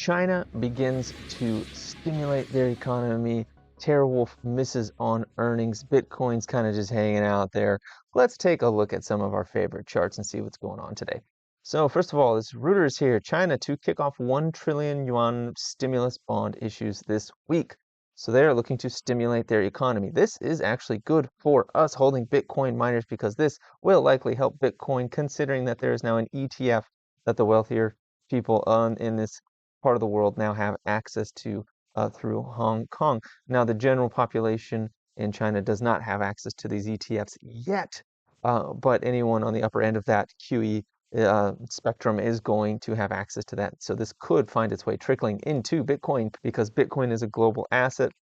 China begins to stimulate their economy. TeraWulf misses on earnings. Bitcoin's kind of just hanging out there. Let's take a look at some of our favorite charts and see what's going on today. So first of all, this Reuters here, China to kick off 1 trillion yuan stimulus bond issues this week. So they're looking to stimulate their economy. This is actually good for us holding Bitcoin miners because this will likely help Bitcoin, considering that there is now an ETF that the wealthier people in this part of the world now have access to through Hong Kong. Now, the general population in China does not have access to these ETFs yet, but anyone on the upper end of that QE spectrum is going to have access to that. So this could find its way trickling into Bitcoin because Bitcoin is a global asset.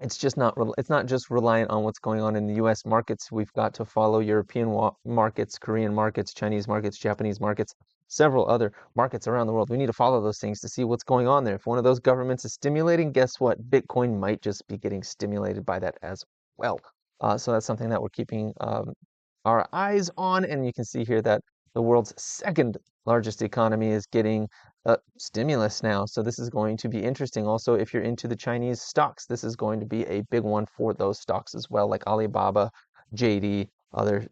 It's not just reliant on what's going on in the US markets. We've got to follow European markets, Korean markets, Chinese markets, Japanese markets, several other markets around the world. We need to follow those things to see what's going on there. If one of those governments is stimulating, guess what? Bitcoin might just be getting stimulated by that as well. So that's something that we're keeping our eyes on. And you can see here that the world's second largest economy is getting stimulus now. So this is going to be interesting. Also, if you're into the Chinese stocks, this is going to be a big one for those stocks as well, like Alibaba, JD, other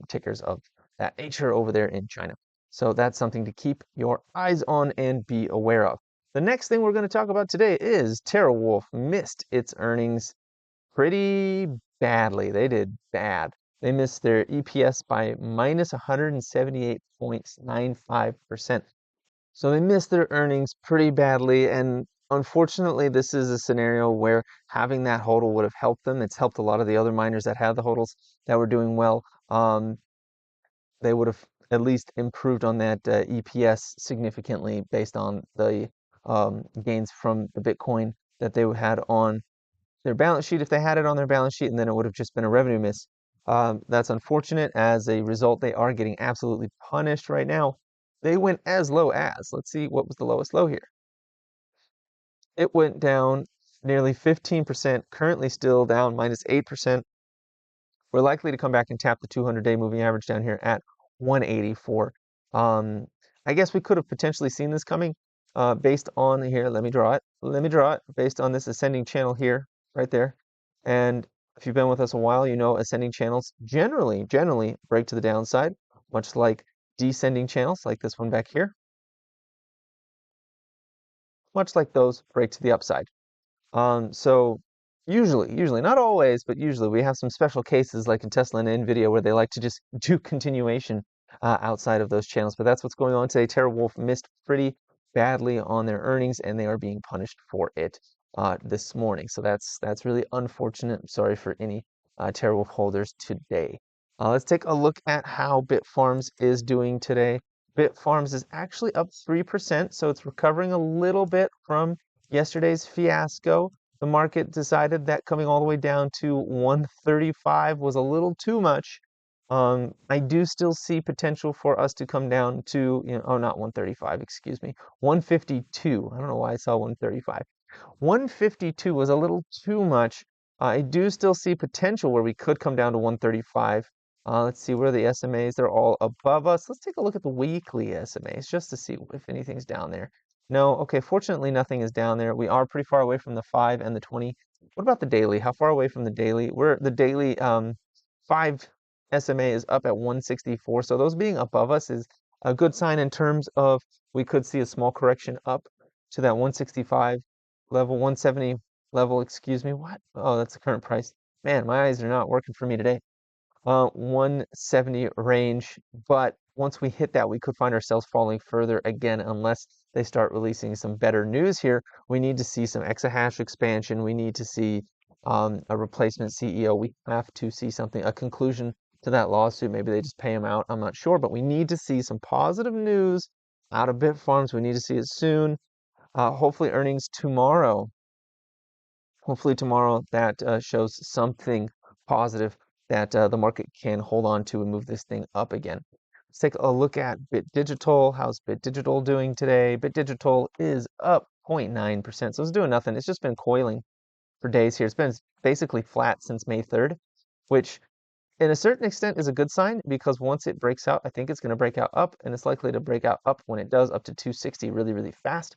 tickers of that nature over there in China. So that's something to keep your eyes on and be aware of. The next thing we're going to talk about today is TeraWulf missed its earnings pretty badly. They did bad. They missed their EPS by minus 178.95%. So they missed their earnings pretty badly. And unfortunately, this is a scenario where having that hodl would have helped them. It's helped a lot of the other miners that had the hodls that were doing well. They would have at least improved on that EPS significantly based on the gains from the Bitcoin that they had on their balance sheet if they had it on their balance sheet, and then it would have just been a revenue miss. That's unfortunate. As a result, they are getting absolutely punished right now. They went as low as, let's see, what was the lowest low here? It went down nearly 15%, currently still down minus 8%. We're likely to come back and tap the 200-day moving average down here at 184. I guess we could have potentially seen this coming based on here. Let me draw it. Based on this ascending channel here, right there. And if you've been with us a while, you know ascending channels generally break to the downside, much like descending channels like this one back here. Much like those break to the upside. So usually, not always, but usually we have some special cases like in Tesla and Nvidia where they like to just do continuation outside of those channels. But that's what's going on today. TeraWulf missed pretty badly on their earnings, and they are being punished for it this morning. So that's really unfortunate. I'm sorry for any TeraWulf holders today. Let's take a look at how Bitfarms is doing today. Bitfarms is actually up 3%, so it's recovering a little bit from yesterday's fiasco. The market decided that coming all the way down to 135 was a little too much. I do still see potential for us to come down to, not 135, excuse me, 152. I don't know why I saw 135. 152 was a little too much. I do still see potential where we could come down to 135. Let's see where the SMAs, they're all above us. Let's take a look at the weekly SMAs just to see if anything's down there. No, okay, fortunately nothing is down there. We are pretty far away from the 5 and the 20. What about the daily? How far away from the daily? The daily 5 SMA is up at 164. So those being above us is a good sign in terms of we could see a small correction up to that 165 level, 170 level, excuse me. What? Oh, that's the current price. Man, my eyes are not working for me today. 170 range, but once we hit that, we could find ourselves falling further again unless they start releasing some better news here. We need to see some exahash expansion. We need to see a replacement CEO. We have to see something, a conclusion to that lawsuit. Maybe they just pay him out. I'm not sure, but we need to see some positive news out of Bitfarms. We need to see it soon. Hopefully earnings tomorrow. Hopefully tomorrow that shows something positive that the market can hold on to and move this thing up again. Let's take a look at BitDigital. How's BitDigital doing today? BitDigital is up 0.9%, so it's doing nothing. It's just been coiling for days here. It's been basically flat since May 3rd, which in a certain extent is a good sign because once it breaks out, I think it's going to break out up, and it's likely to break out up when it does up to 260 really, really fast.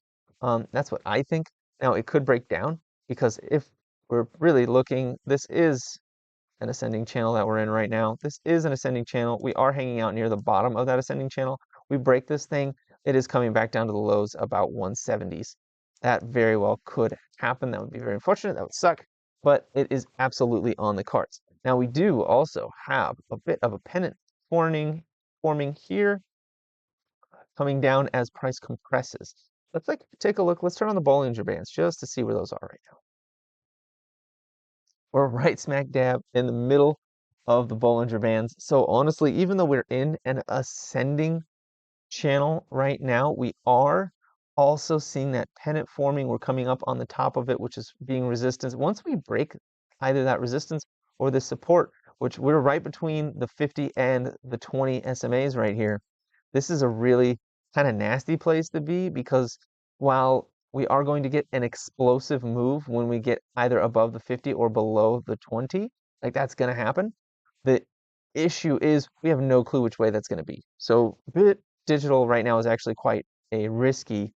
That's what I think. Now it could break down because if we're really looking, this is an ascending channel that we're in right now. This is an ascending channel. We are hanging out near the bottom of that ascending channel. We break this thing, it is coming back down to the lows about 170s. That very well could happen. That would be very unfortunate. That would suck, but it is absolutely on the cards. Now we do also have a bit of a pennant forming here, coming down as price compresses. Let's take a look. Let's turn on the Bollinger Bands just to see where those are right now. We're right smack dab in the middle of the Bollinger Bands. So honestly, even though we're in an ascending channel right now, we are also seeing that pennant forming. We're coming up on the top of it, which is being resistance. Once we break either that resistance or the support, which we're right between the 50 and the 20 SMAs right here, this is a really kind of nasty place to be because while we are going to get an explosive move when we get either above the 50 or below the 20, like that's going to happen. The issue is we have no clue which way that's going to be. So Bit Digital right now is actually quite a risky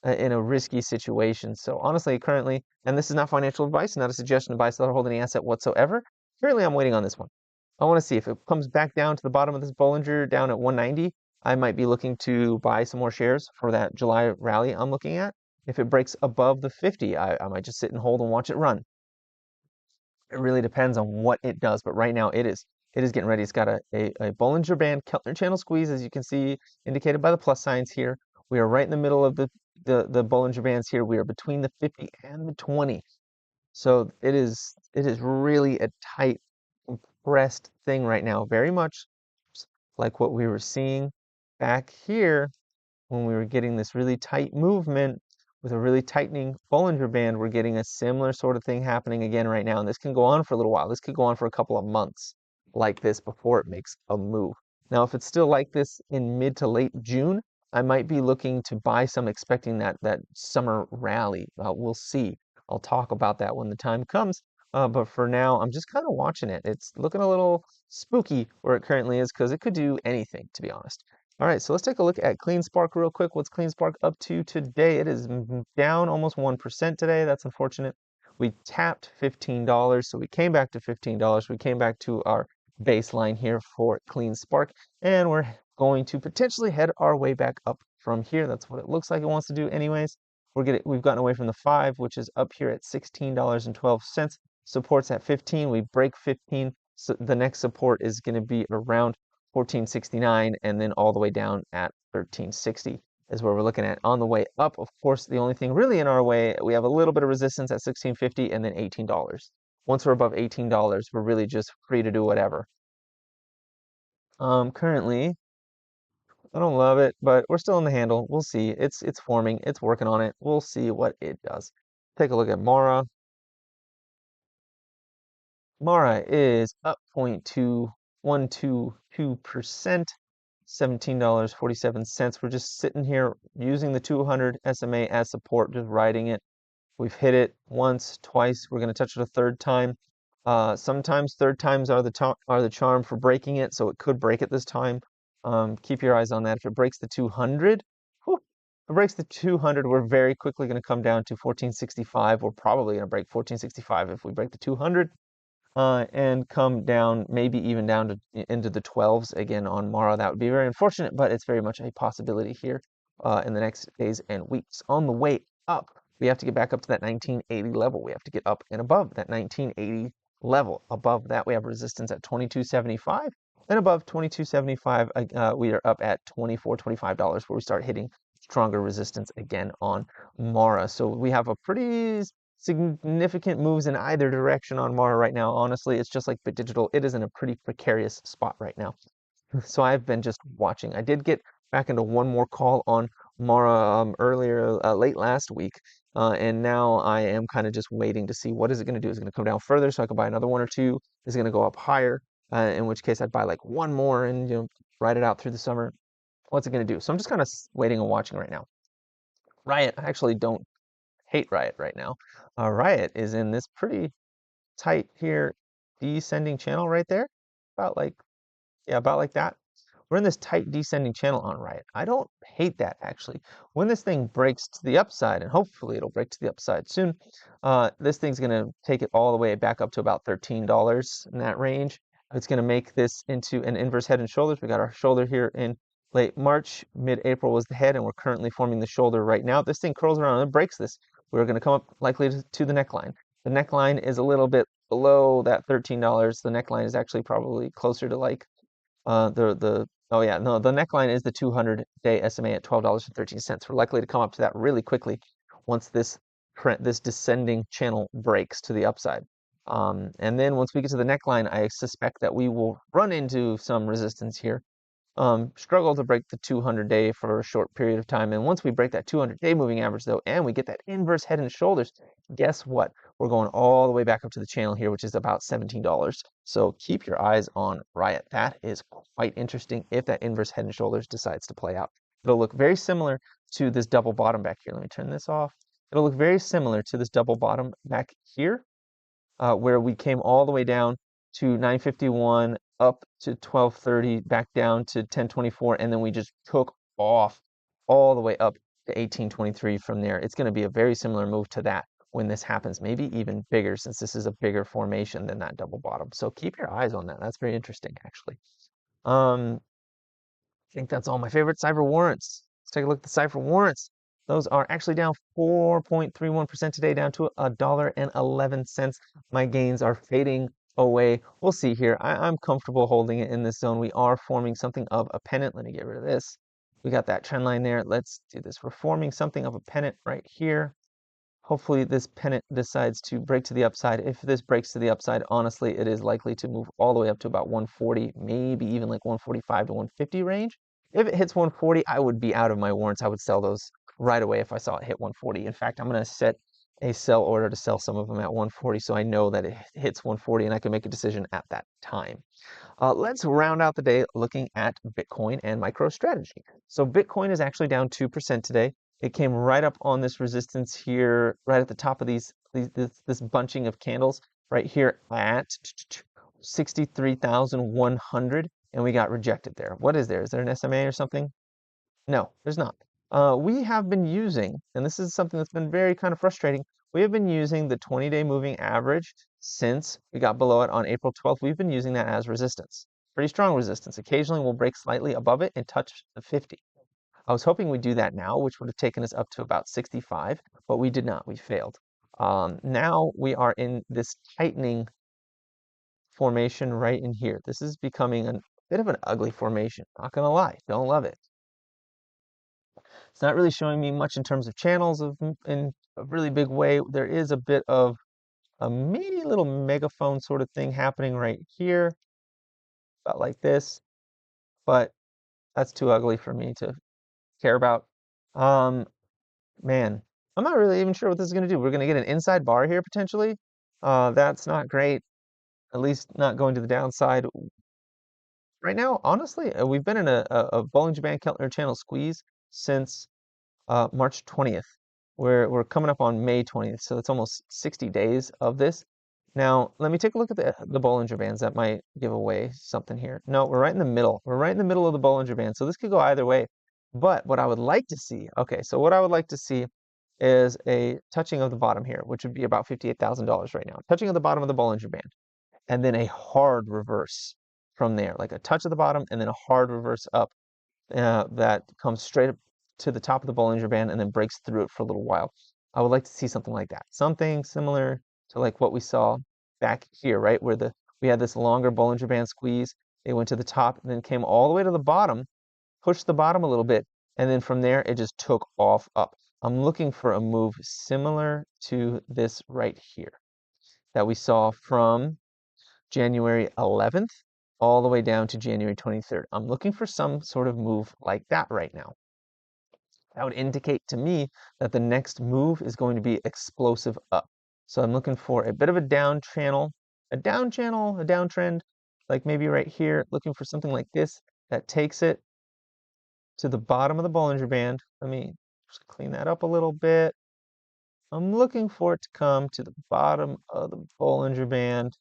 in a risky situation. So honestly, currently, and this is not financial advice, not a suggestion to buy, sell, or hold any asset whatsoever. Currently, I'm waiting on this one. I want to see if it comes back down to the bottom of this Bollinger down at 190. I might be looking to buy some more shares for that July rally I'm looking at. If it breaks above the 50, I might just sit and hold and watch it run. It really depends on what it does, but right now it is getting ready. It's got a Bollinger Band Keltner channel squeeze, as you can see, indicated by the plus signs here. We are right in the middle of the Bollinger Bands here. We are between the 50 and the 20. So it is really a tight, compressed thing right now, very much like what we were seeing back here when we were getting this really tight movement with a really tightening Bollinger Band. We're getting a similar sort of thing happening again right now. And this can go on for a little while. This could go on for a couple of months like this before it makes a move. Now, if it's still like this in mid to late June, I might be looking to buy some, expecting that summer rally. We'll see. I'll talk about that when the time comes. But for now, I'm just kind of watching it. It's looking a little spooky where it currently is because it could do anything, to be honest. All right, so let's take a look at CleanSpark real quick. What's CleanSpark up to today? It is down almost 1% today. That's unfortunate. We tapped $15, so we came back to $15. We came back to our baseline here for CleanSpark, and we're going to potentially head our way back up from here. That's what it looks like it wants to do anyways. We've gotten away from the 5, which is up here at $16.12. Support's at 15. We break 15. So the next support is going to be around 1469, and then all the way down at 1360 is where we're looking at. On the way up, of course, the only thing really in our way, we have a little bit of resistance at 1650 and then $18. Once we're above $18, we're really just free to do whatever. Currently, I don't love it, but we're still in the handle. We'll see. It's forming. It's working on it. We'll see what it does. Take a look at Mara. Mara is up 0.2122%, $17.47. We're just sitting here using the 200 SMA as support, just riding it. We've hit it once, twice. We're going to touch it a third time. Sometimes third times are the charm for breaking it, so it could break it this time. Keep your eyes on that. If it breaks the 200, whew, if it breaks the 200, we're very quickly going to come down to 1465. We're probably going to break 1465 if we break the 200. And come down, maybe even down to into the 12s again on Mara. That would be very unfortunate, but it's very much a possibility here in the next days and weeks. On the way up, we have to get back up to that 1980 level. We have to get up and above that 1980 level. Above that, we have resistance at 2275, and above 2275, we are up at $24-25 where we start hitting stronger resistance again on Mara. So we have a pretty significant moves in either direction on Mara right now. Honestly, it's just like Bit Digital. It is in a pretty precarious spot right now. So I've been just watching. I did get back into one more call on Mara earlier, late last week. And now I am kind of just waiting to see what is it going to do. Is it going to come down further so I can buy another one or two? Is it going to go up higher? In which case I'd buy like one more and ride it out through the summer. What's it going to do? So I'm just kind of waiting and watching right now. RIOT, I actually don't hate RIOT right now. RIOT is in this pretty tight here descending channel right there. About like, yeah, about like that. we're in this tight descending channel on RIOT. I don't hate that, actually. When this thing breaks to the upside, and hopefully it'll break to the upside soon, this thing's going to take it all the way back up to about $13 in that range. It's going to make this into an inverse head and shoulders. We got our shoulder here in late March. Mid-April was the head, and we're currently forming the shoulder right now. This thing curls around and breaks this. We're going to come up likely to the neckline. The neckline is a little bit below that $13. The neckline is actually probably closer to like the neckline is the 200-day SMA at $12.13. We're likely to come up to that really quickly once this descending channel breaks to the upside. And then once we get to the neckline, I suspect that we will run into some resistance here. Struggle to break the 200-day for a short period of time. And once we break that 200-day moving average, though, and we get that inverse head and shoulders, guess what? We're going all the way back up to the channel here, which is about $17. So keep your eyes on RIOT. That is quite interesting if that inverse head and shoulders decides to play out. It'll look very similar to this double bottom back here. Let me turn this off. It'll look very similar to this double bottom back here, where we came all the way down to 951, up to 1230, back down to 1024, and then we just took off all the way up to 1823 from there. It's going to be a very similar move to that when this happens, maybe even bigger, since this is a bigger formation than that double bottom. So keep your eyes on that. That's very interesting, actually. I think that's all my favorite cipher warrants. Let's take a look at the cipher warrants. Those are actually down 4.31% today, down to $1.11. My gains are fading away. We'll see here. I'm comfortable holding it in this zone. We are forming something of a pennant. Let me get rid of this. We got that trend line there. Let's do this. We're forming something of a pennant right here. Hopefully this pennant decides to break to the upside. If this breaks to the upside, honestly, it is likely to move all the way up to about 140, maybe even like 145 to 150 range. If it hits 140, I would be out of my warrants. I would sell those right away if I saw it hit 140. In fact, I'm going to set a sell order to sell some of them at 140 so I know that it hits 140 and I can make a decision at that time. Let's round out the day looking at Bitcoin and MicroStrategy. So Bitcoin is actually down 2% today. It came right up on this resistance here, right at the top of this bunching of candles right here at 63,100, and we got rejected there. What is there? Is there an SMA or something? No, there's not. We have been using, and this is something that's been very kind of frustrating, we have been using the 20-day moving average since we got below it on April 12th. We've been using that as resistance. Pretty strong resistance. Occasionally we'll break slightly above it and touch the 50. I was hoping we'd do that now, which would have taken us up to about 65, but we did not. We failed. Now we are in this tightening formation right in here. This is becoming a bit of an ugly formation. Not going to lie. Don't love it. It's not really showing me much in terms of channels in a really big way. There is a bit of a mini little megaphone sort of thing happening right here, about like this, but that's too ugly for me to care about. Man, I'm not really even sure what this is going to do. We're going to get an inside bar here potentially. That's not great, at least not going to the downside. Right now, honestly, we've been in a Bollinger Band Keltner channel squeeze since March 20th. We're coming up on May 20th, so it's almost 60 days of this. Now, let me take a look at the Bollinger Bands. That might give away something here. No, we're right in the middle. We're right in the middle of the Bollinger Band, so this could go either way. But what I would like to see, okay, so what I would like to see is a touching of the bottom here, which would be about $58,000 right now. Touching of the bottom of the Bollinger Band, and then a hard reverse from there, like a touch of the bottom and then a hard reverse up that comes straight up to the top of the Bollinger Band and then breaks through it for a little while. I would like to see something like that. Something similar to like what we saw back here, right? Where we had this longer Bollinger Band squeeze. It went to the top and then came all the way to the bottom, pushed the bottom a little bit, and then from there it just took off up. I'm looking for a move similar to this right here that we saw from January 11th all the way down to January 23rd. I'm looking for some sort of move like that right now. That would indicate to me that the next move is going to be explosive up. So I'm looking for a bit of a down channel, a downtrend, like maybe right here, looking for something like this that takes it to the bottom of the Bollinger Band. Let me just clean that up a little bit. I'm looking for it to come to the bottom of the Bollinger Band,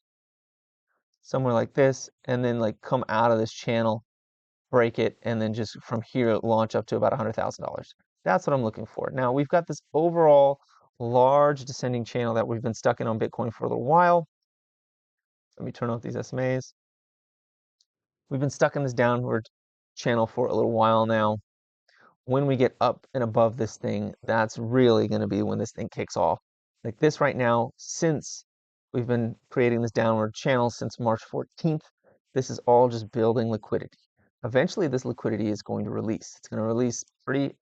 somewhere like this, and then like come out of this channel break it, and then just from here launch up to about $100,000. That's what I'm looking for. Now we've got this overall large descending channel that we've been stuck in on Bitcoin for a little while. Let me turn off these SMAs. We've been stuck in this downward channel for a little while now. When we get up and above this thing, that's really going to be when this thing kicks off. Like this right now, since we've been creating this downward channel since March 14th, this is all just building liquidity. Eventually, this liquidity is going to release. It's going to release pretty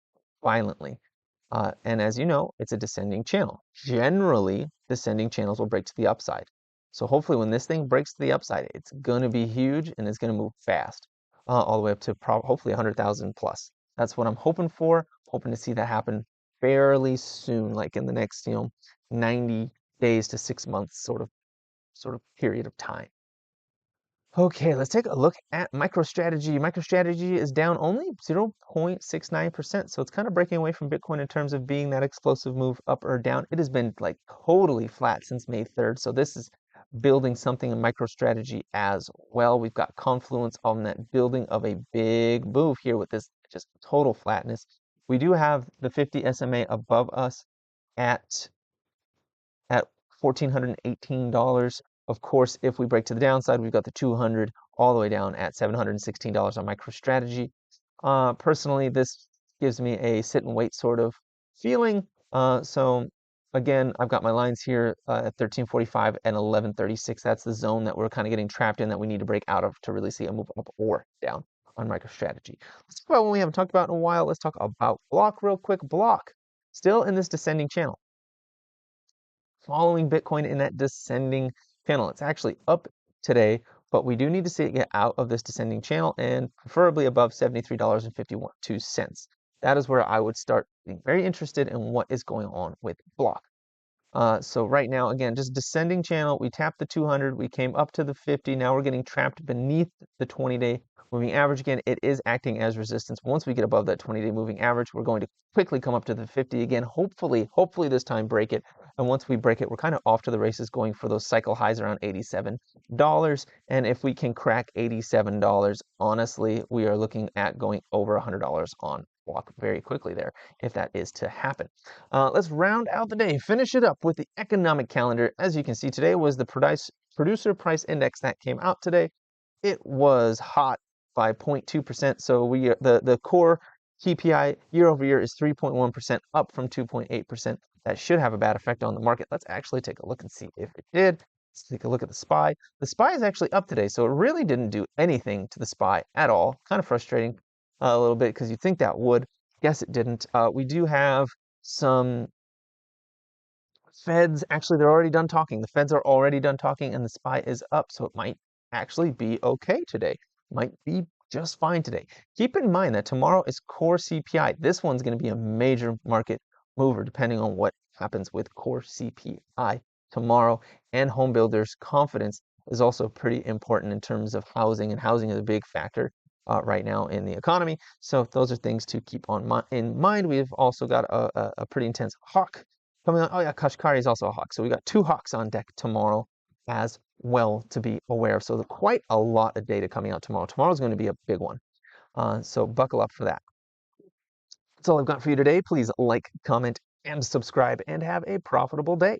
violently. And as you know, it's a descending channel. Generally, descending channels will break to the upside. So hopefully when this thing breaks to the upside, it's going to be huge and it's going to move fast, all the way up to hopefully 100,000 plus. That's what I'm hoping for. Hoping to see that happen fairly soon, like in the next, 90 days to 6 months sort of period of time. Okay, let's take a look at MicroStrategy. MicroStrategy is down only 0.69%, so it's kind of breaking away from Bitcoin in terms of being that explosive move up or down. It has been like totally flat since May 3rd, so this is building something in MicroStrategy as well. We've got confluence on that building of a big move here with this just total flatness. We do have the 50 SMA above us at $1,418. Of course, if we break to the downside, we've got the 200 all the way down at $716 on MicroStrategy. Personally, this gives me a sit and wait sort of feeling. So again, I've got my lines here at 1345 and 1136. That's the zone that we're kind of getting trapped in that we need to break out of to really see a move up or down on MicroStrategy. Let's talk about one we haven't talked about in a while. Let's talk about Block real quick. Block, still in this descending channel, following Bitcoin in that descending channel. It's actually up today, but we do need to see it get out of this descending channel and preferably above $73.52. That is where I would start being very interested in what is going on with Block. So right now, again, just descending channel. We tapped the 200, we came up to the 50. Now we're getting trapped beneath the 20-day moving average. Again, it is acting as resistance. Once we get above that 20-day moving average, we're going to quickly come up to the 50 again. Hopefully this time break it. And once we break it, we're kind of off to the races, going for those cycle highs around $87. And if we can crack $87, honestly, we are looking at going over $100 on Block very quickly there, if that is to happen. Let's round out the day, finish it up with the economic calendar. As you can see, today was the producer price index that came out today. It was hot by 0.2%. So the core CPI year over year is 3.1%, up from 2.8%. That should have a bad effect on the market. Let's actually take a look and see if it did. Let's take a look at the SPY. The SPY is actually up today, so it really didn't do anything to the SPY at all. Kind of frustrating a little bit because you'd think that would. Guess it didn't. We do have some Feds. Actually, they're already done talking. The Feds are already done talking, and the SPY is up, so it might actually be okay today. Might be just fine today. Keep in mind that tomorrow is core CPI. This one's going to be a major market mover depending on what happens with core CPI tomorrow. And home builders' confidence is also pretty important in terms of housing, and housing is a big factor right now in the economy. So those are things to keep in mind. We've also got a pretty intense hawk coming on. Oh yeah, Kashkari is also a hawk. So we got 2 hawks on deck tomorrow as well to be aware of. So quite a lot of data coming out tomorrow. Tomorrow's going to be a big one. So buckle up for that. That's all I've got for you today. Please like, comment, and subscribe, and have a profitable day.